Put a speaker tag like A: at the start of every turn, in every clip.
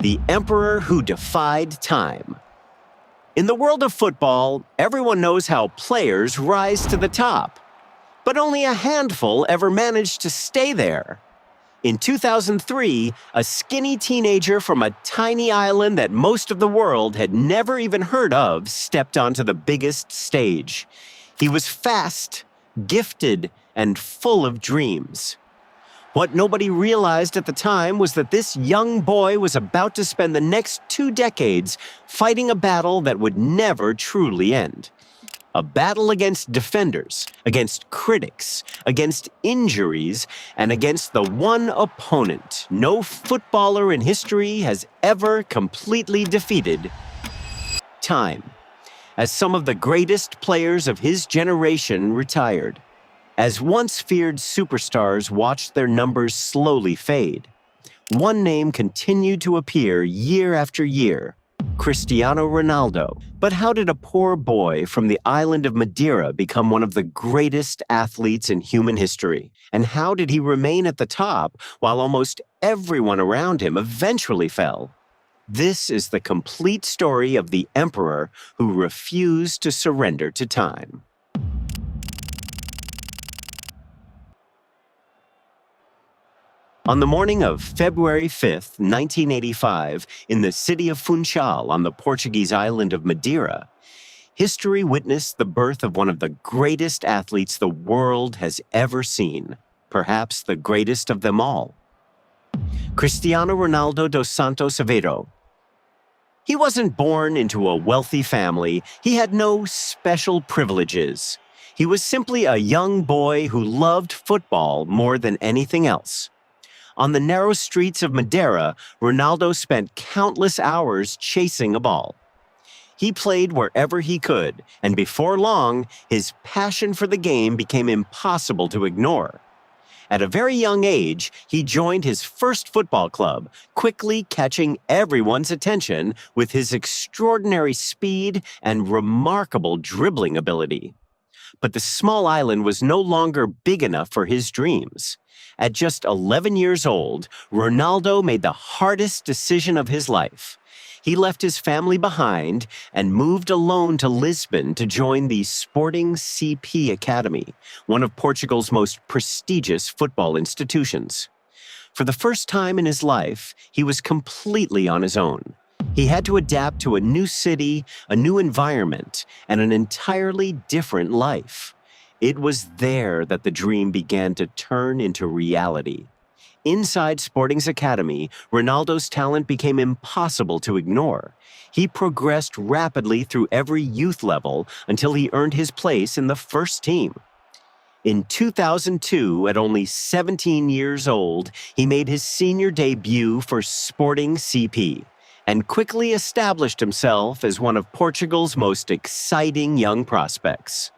A: The Emperor Who Defied Time. In the world of football, everyone knows how players rise to the top, but only a handful ever managed to stay there. In 2003, a skinny teenager from a tiny island that most of the world had never even heard of stepped onto the biggest stage. He was fast, gifted, and full of dreams. What nobody realized at the time was that this young boy was about to spend the next 2 decades fighting a battle that would never truly end. A battle against defenders, against critics, against injuries, and against the one opponent no footballer in history has ever completely defeated: time. As some of the greatest players of his generation retired, as once feared superstars watched their numbers slowly fade, one name continued to appear year after year: Cristiano Ronaldo. But how did a poor boy from the island of Madeira become one of the greatest athletes in human history? And how did he remain at the top while almost everyone around him eventually fell? This is the complete story of the Emperor who refused to surrender to time. On the morning of February 5th, 1985, in the city of Funchal on the Portuguese island of Madeira, history witnessed the birth of one of the greatest athletes the world has ever seen, perhaps the greatest of them all: Cristiano Ronaldo dos Santos Aveiro. He wasn't born into a wealthy family. He had no special privileges. He was simply a young boy who loved football more than anything else. On the narrow streets of Madeira, Ronaldo spent countless hours chasing a ball. He played wherever he could, and before long, his passion for the game became impossible to ignore. At a very young age, he joined his first football club, quickly catching everyone's attention with his extraordinary speed and remarkable dribbling ability. But the small island was no longer big enough for his dreams. At just 11 years old, Ronaldo made the hardest decision of his life. He left his family behind and moved alone to Lisbon to join the Sporting CP Academy, one of Portugal's most prestigious football institutions. For the first time in his life, he was completely on his own. He had to adapt to a new city, a new environment, and an entirely different life. It was there that the dream began to turn into reality. Inside Sporting's academy, Ronaldo's talent became impossible to ignore. He progressed rapidly through every youth level until he earned his place in the first team. In 2002, at only 17 years old, he made his senior debut for Sporting CP and quickly established himself as one of Portugal's most exciting young prospects.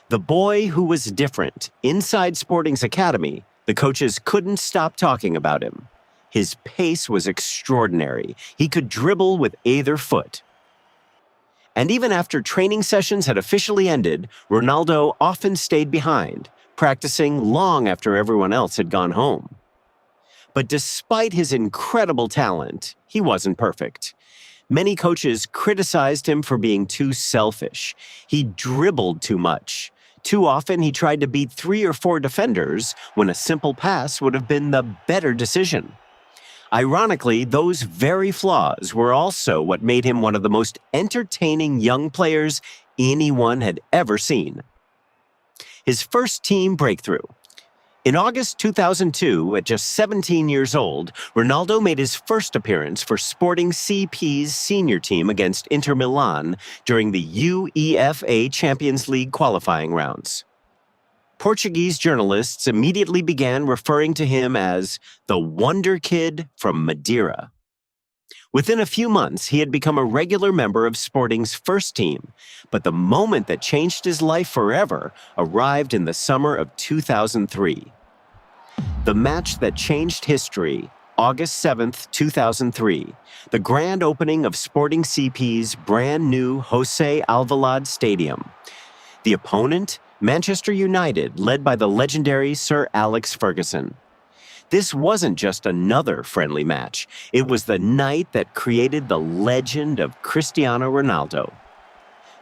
A: The boy who was different. Inside Sporting's academy, the coaches couldn't stop talking about him. His pace was extraordinary. He could dribble with either foot. And even after training sessions had officially ended, Ronaldo often stayed behind, practicing long after everyone else had gone home. But despite his incredible talent, he wasn't perfect. Many coaches criticized him for being too selfish. He dribbled too much. Too often, he tried to beat 3 or 4 defenders when a simple pass would have been the better decision. Ironically, those very flaws were also what made him one of the most entertaining young players anyone had ever seen. His first team breakthrough. In August 2002, at just 17 years old, Ronaldo made his first appearance for Sporting CP's senior team against Inter Milan during the UEFA Champions League qualifying rounds. Portuguese journalists immediately began referring to him as the Wonder Kid from Madeira. Within a few months, he had become a regular member of Sporting's first team, but the moment that changed his life forever arrived in the summer of 2003. The match that changed history, August 7th, 2003, the grand opening of Sporting CP's brand new José Alvalade Stadium. The opponent, Manchester United, led by the legendary Sir Alex Ferguson. This wasn't just another friendly match. It was the night that created the legend of Cristiano Ronaldo.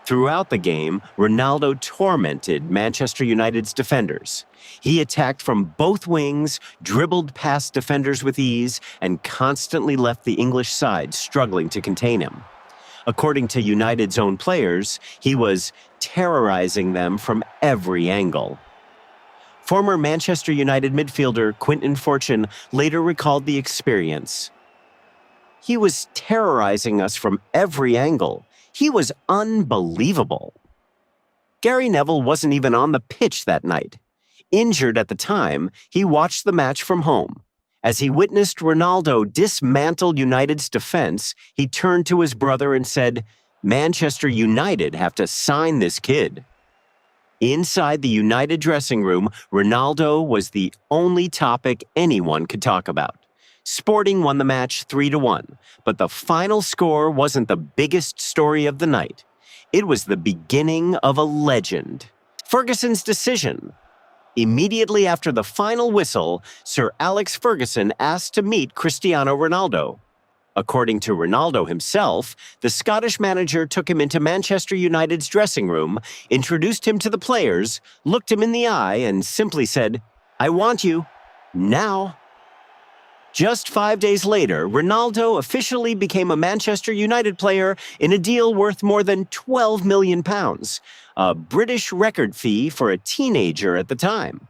A: Throughout the game, Ronaldo tormented Manchester United's defenders. He attacked from both wings, dribbled past defenders with ease, and constantly left the English side struggling to contain him. According to United's own players, he was terrorizing them from every angle. Former Manchester United midfielder Quinton Fortune later recalled the experience. "He was terrorizing us from every angle. He was unbelievable." Gary Neville wasn't even on the pitch that night. Injured at the time, he watched the match from home. As he witnessed Ronaldo dismantle United's defense, he turned to his brother and said, "Manchester United have to sign this kid." Inside the United dressing room, Ronaldo was the only topic anyone could talk about. Sporting won the match 3-1, but the final score wasn't the biggest story of the night. It was the beginning of a legend. Ferguson's decision. Immediately after the final whistle, Sir Alex Ferguson asked to meet Cristiano Ronaldo. According to Ronaldo himself, the Scottish manager took him into Manchester United's dressing room, introduced him to the players, looked him in the eye, and simply said, "I want you. Now." Just 5 days later, Ronaldo officially became a Manchester United player in a deal worth more than £12 million, a British record fee for a teenager at the time.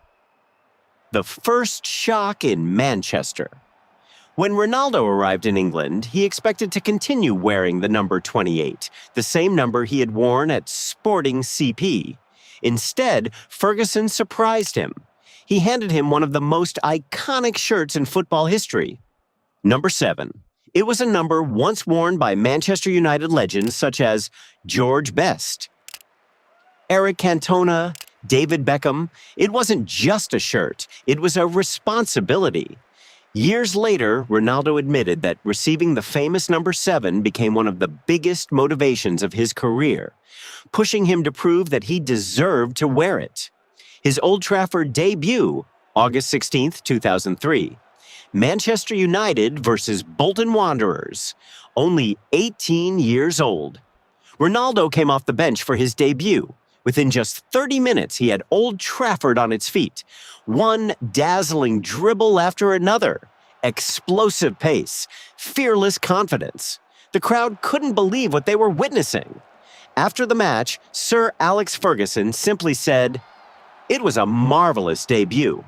A: The first shock in Manchester. When Ronaldo arrived in England, he expected to continue wearing the number 28, the same number he had worn at Sporting CP. Instead, Ferguson surprised him. He handed him one of the most iconic shirts in football history. Number 7. It was a number once worn by Manchester United legends such as George Best, Eric Cantona, David Beckham. It wasn't just a shirt, it was a responsibility. Years later, Ronaldo admitted that receiving the famous number 7 became one of the biggest motivations of his career, pushing him to prove that he deserved to wear it. His Old Trafford debut, August 16, 2003. Manchester United versus Bolton Wanderers, only 18 years old. Ronaldo came off the bench for his debut. Within just 30 minutes, he had Old Trafford on its feet. One dazzling dribble after another. Explosive pace. Fearless confidence. The crowd couldn't believe what they were witnessing. After the match, Sir Alex Ferguson simply said, "It was a marvelous debut."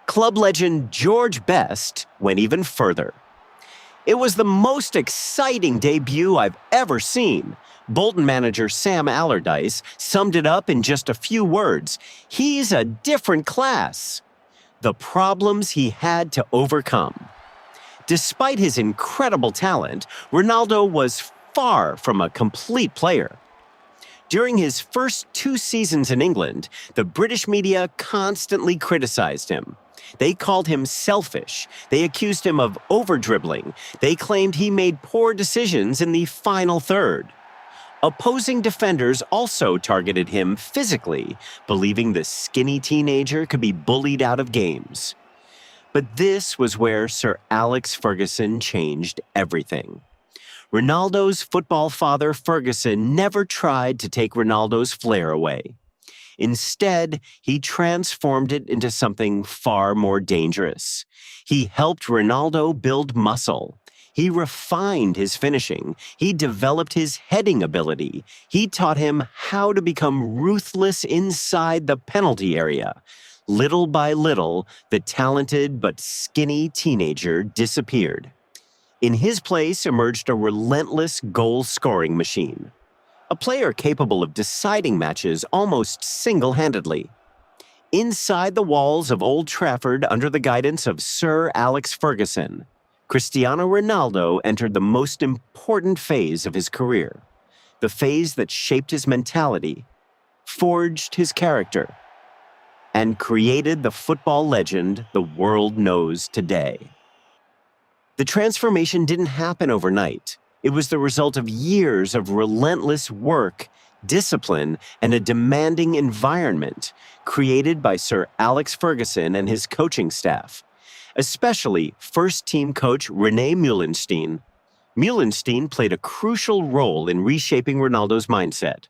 A: Club legend George Best went even further. "It was the most exciting debut I've ever seen." Bolton manager Sam Allardyce summed it up in just a few words. "He's a different class." The problems he had to overcome. Despite his incredible talent, Ronaldo was far from a complete player. During his first 2 seasons in England, the British media constantly criticized him. They called him selfish. They accused him of over-dribbling. They claimed he made poor decisions in the final third. Opposing defenders also targeted him physically, believing the skinny teenager could be bullied out of games. But this was where Sir Alex Ferguson changed everything. Ronaldo's football father, Ferguson, never tried to take Ronaldo's flair away. Instead, he transformed it into something far more dangerous. He helped Ronaldo build muscle. He refined his finishing. He developed his heading ability. He taught him how to become ruthless inside the penalty area. Little by little, the talented but skinny teenager disappeared. In his place emerged a relentless goal-scoring machine. A player capable of deciding matches almost single-handedly. Inside the walls of Old Trafford under the guidance of Sir Alex Ferguson, Cristiano Ronaldo entered the most important phase of his career, the phase that shaped his mentality, forged his character, and created the football legend the world knows today. The transformation didn't happen overnight. It was the result of years of relentless work, discipline, and a demanding environment created by Sir Alex Ferguson and his coaching staff. especially first-team coach Rene Meulenstein. Meulenstein played a crucial role in reshaping Ronaldo's mindset.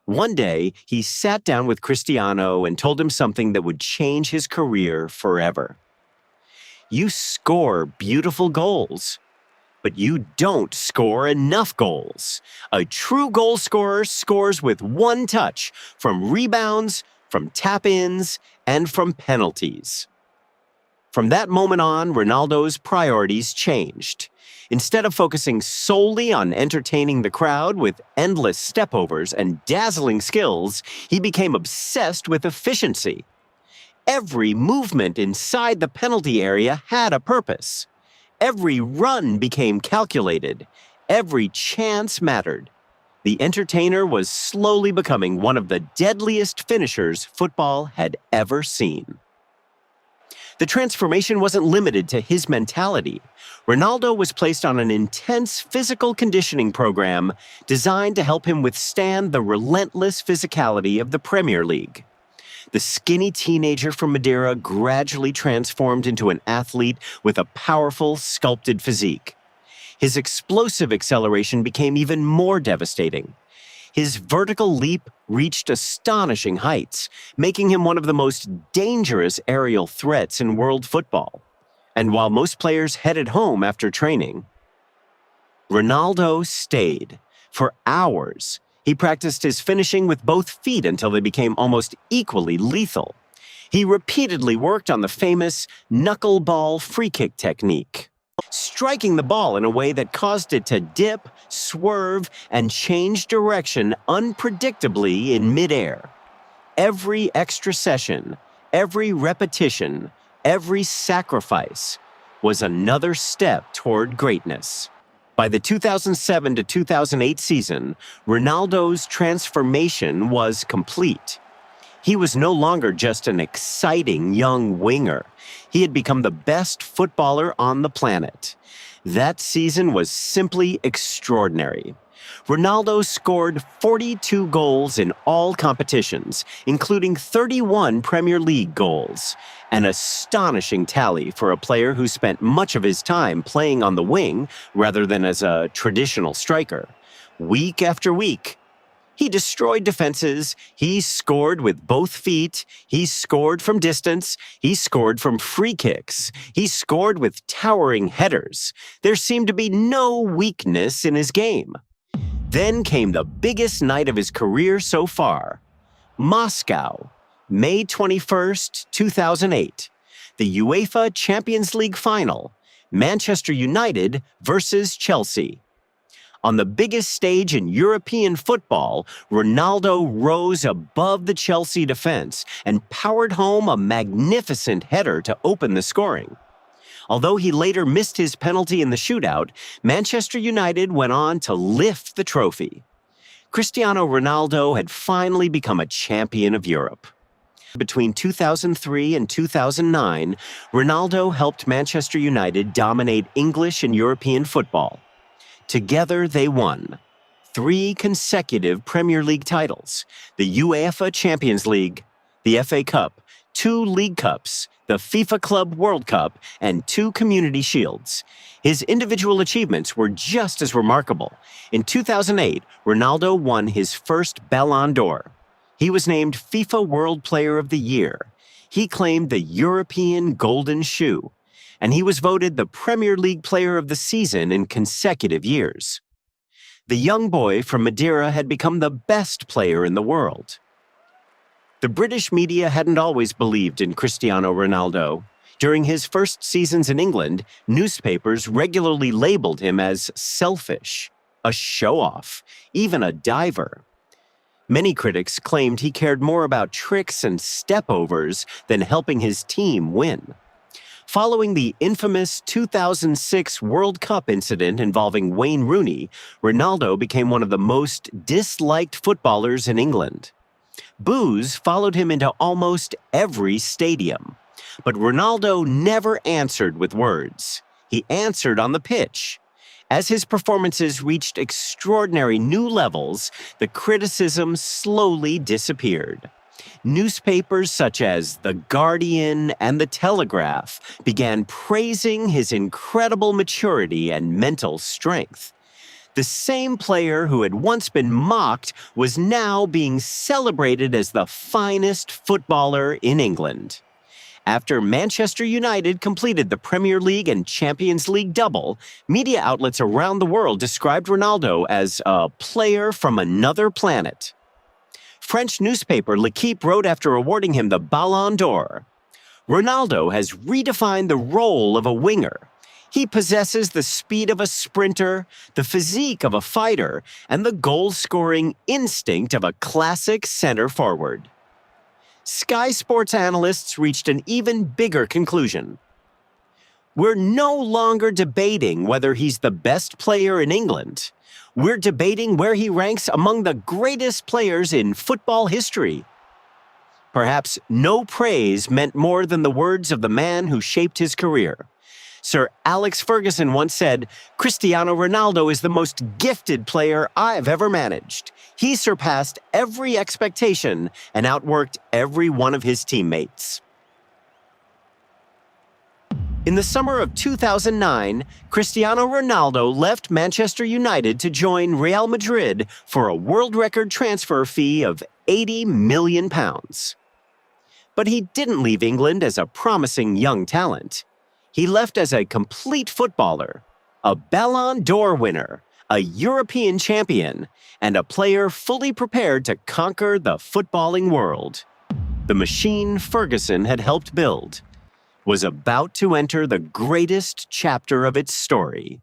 A: One day, he sat down with Cristiano and told him something that would change his career forever. You score beautiful goals, but you don't score enough goals. A true goal scorer scores with one touch, from rebounds, from tap-ins, and from penalties. From that moment on, Ronaldo's priorities changed. Instead of focusing solely on entertaining the crowd with endless stepovers and dazzling skills, he became obsessed with efficiency. Every movement inside the penalty area had a purpose. Every run became calculated. Every chance mattered. The entertainer was slowly becoming one of the deadliest finishers football had ever seen. The transformation wasn't limited to his mentality. Ronaldo was placed on an intense physical conditioning program designed to help him withstand the relentless physicality of the Premier League. The skinny teenager from Madeira gradually transformed into an athlete with a powerful, sculpted physique. His explosive acceleration became even more devastating. His vertical leap reached astonishing heights, making him one of the most dangerous aerial threats in world football. And while most players headed home after training, Ronaldo stayed. For hours, he practiced his finishing with both feet until they became almost equally lethal. He repeatedly worked on the famous knuckleball free kick technique, striking the ball in a way that caused it to dip, swerve, and change direction unpredictably in midair. Every extra session, every repetition, every sacrifice was another step toward greatness. By the 2007 to 2008 season, Ronaldo's transformation was complete. He was no longer just an exciting young winger. He had become the best footballer on the planet. That season was simply extraordinary. Ronaldo scored 42 goals in all competitions, including 31 Premier League goals. An astonishing tally for a player who spent much of his time playing on the wing rather than as a traditional striker. Week after week, he destroyed defenses, he scored with both feet, he scored from distance, he scored from free kicks, he scored with towering headers. There seemed to be no weakness in his game. Then came the biggest night of his career so far. Moscow, May 21st, 2008. The UEFA Champions League Final, Manchester United versus Chelsea. On the biggest stage in European football, Ronaldo rose above the Chelsea defense and powered home a magnificent header to open the scoring. Although he later missed his penalty in the shootout, Manchester United went on to lift the trophy. Cristiano Ronaldo had finally become a champion of Europe. Between 2003 and 2009, Ronaldo helped Manchester United dominate English and European football. Together, they won 3 consecutive Premier League titles, the UEFA Champions League, the FA Cup, 2 League Cups, the FIFA Club World Cup, and 2 Community Shields. His individual achievements were just as remarkable. In 2008, Ronaldo won his first Ballon d'Or. He was named FIFA World Player of the Year. He claimed the European Golden Shoe, and he was voted the Premier League Player of the Season in consecutive years. The young boy from Madeira had become the best player in the world. The British media hadn't always believed in Cristiano Ronaldo. During his first seasons in England, newspapers regularly labeled him as selfish, a show-off, even a diver. Many critics claimed he cared more about tricks and stepovers than helping his team win. Following the infamous 2006 World Cup incident involving Wayne Rooney, Ronaldo became one of the most disliked footballers in England. Boos followed him into almost every stadium. But Ronaldo never answered with words. He answered on the pitch. As his performances reached extraordinary new levels, the criticism slowly disappeared. Newspapers such as The Guardian and The Telegraph began praising his incredible maturity and mental strength. The same player who had once been mocked was now being celebrated as the finest footballer in England. After Manchester United completed the Premier League and Champions League double, media outlets around the world described Ronaldo as a player from another planet. French newspaper L'Équipe wrote after awarding him the Ballon d'Or, "Ronaldo has redefined the role of a winger. He possesses the speed of a sprinter, the physique of a fighter, and the goal-scoring instinct of a classic center forward." Sky Sports analysts reached an even bigger conclusion. "We're no longer debating whether he's the best player in England. We're debating where he ranks among the greatest players in football history." Perhaps no praise meant more than the words of the man who shaped his career. Sir Alex Ferguson once said, "Cristiano Ronaldo is the most gifted player I've ever managed. He surpassed every expectation and outworked every one of his teammates." In the summer of 2009, Cristiano Ronaldo left Manchester United to join Real Madrid for a world record transfer fee of £80 million. But he didn't leave England as a promising young talent. He left as a complete footballer, a Ballon d'Or winner, a European champion, and a player fully prepared to conquer the footballing world. The machine Ferguson had helped build was about to enter the greatest chapter of its story.